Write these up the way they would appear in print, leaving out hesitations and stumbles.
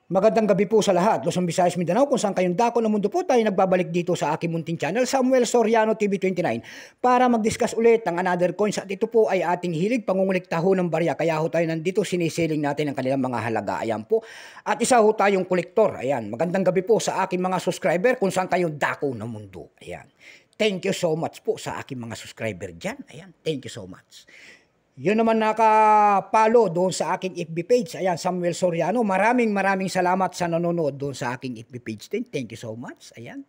Magandang gabi po sa lahat, Luzon, Visayas, Mindanao, kung saan kayong dako ng mundo po tayo nagbabalik dito sa aking munting channel, Samuel Soriano TV29, para mag-discuss ulit ng another coins at ito po ay ating hilig pangungulikta ho ng barya, kaya ho tayo nandito sinisiling natin ang kanilang mga halaga, ayan po, at isa ho tayong kolektor, ayan, magandang gabi po sa aking mga subscriber kung saan kayong dako ng mundo, ayan. Thank you so much po sa aking mga subscriber dyan, ayan, thank you so much. Yun naman nakapalo doon sa aking FB page. Ayan, Samuel Soriano. Maraming salamat sa nanonood doon sa aking FB page din. Thank you so much. Ayan.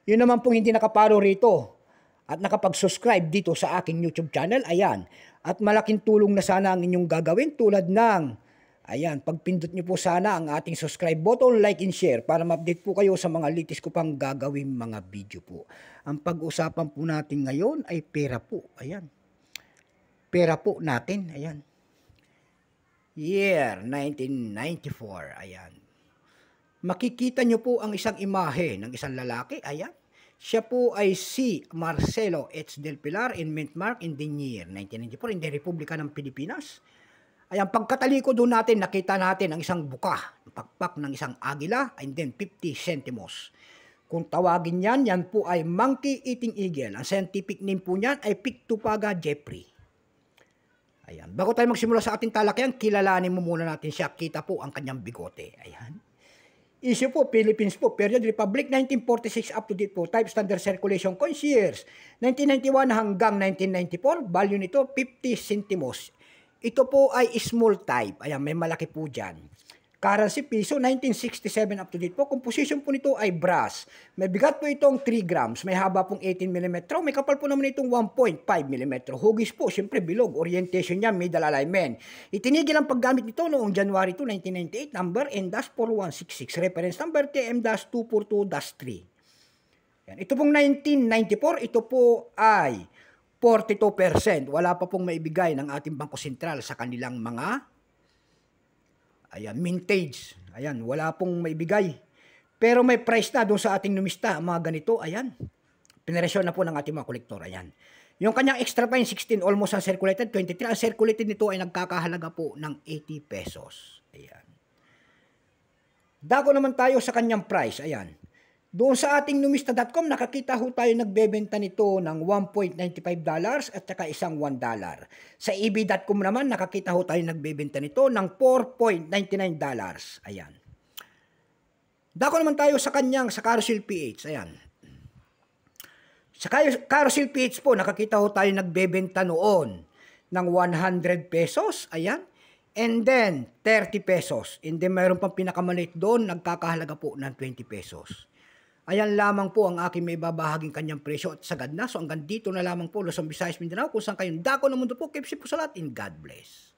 Yun naman pong hindi nakapalo rito at nakapag-subscribe dito sa aking YouTube channel. Ayan. At malaking tulong na sana ang inyong gagawin tulad ng, ayan, pagpindot nyo po sana ang ating subscribe button, like and share para ma-update po kayo sa mga latest ko pang gagawin mga video po. Ang pag-usapan po natin ngayon ay pera po. Ayan. Pera po natin, ayan. Year 1994, ayan. Makikita nyo po ang isang imahe ng isang lalaki, ayan. Siya po ay si Marcelo H. Del Pilar in Mint Mark in the year 1994 in the Republika ng Pilipinas. Ayan, pagkataliko doon natin, nakita natin ang isang buka, pakpak ng isang agila, and then 50 centimos. Kung tawagin yan po ay monkey eating eagle. Ang scientific name po niyan ay Pictupaga jeffrey. Ayan. Bago tayo magsimula sa ating talakayan, kilalanin mo muna natin siya. Kita po ang kanyang bigote. Ayan. Issue po, Philippines po. Period Republic, 1946 up to date po. Type standard circulation coins years. 1991 hanggang 1994. Value nito, 50 centimos. Ito po ay small type. Ayan, may malaki po dyan. Currency piso, 1967 up to date po. Composition po nito ay brass. May bigat po itong 3 grams. May haba pong 18 mm. May kapal po naman itong 1.5 mm. Hugis po, siyempre bilog. Orientation niya, middle alignment. Itinigil ang paggamit nito noong January 2, 1998. Number N-4166. Reference number TM-242-3. Ito pong 1994, ito po ay 42%. Wala pa pong maibigay ng ating Bangko Sentral sa kanilang mga ayan, mintage. Ayan, wala pong maibigay. Pero may price na doon sa ating numista, mga ganito, ayan. Pineresyon na po ng ating mga kolektor, ayan. Yung kanyang extra fine, 16, almost uncirculated, 23. Ang circulated nito ay nagkakahalaga po ng 80 pesos. Ayan. Dako naman tayo sa kanyang price, ayan. Doon sa ating numista.com, nakakita ho tayo nagbebenta nito ng $1.95 at saka isang $1. Sa eb.com naman, nakakita ho tayo nagbebenta nito ng $4.99. Ayan. Dako naman tayo sa kanyang, sa Carousel PH. Ayan. Sa Carousel PH po, nakakita ho tayo nagbebenta noon ng 100 pesos. Ayan. And then, 30 pesos. And then, mayroon pang pinakamaliit doon, nagkakahalaga po ng 20 pesos. Ayan lamang po ang aking may babahaging kanyang presyo at sagad na. So hanggang dito na lamang po, Luzon, Visayas, Mindanao, kung saan kayong dako ng mundo po. Keep safe po sa lahat and God bless.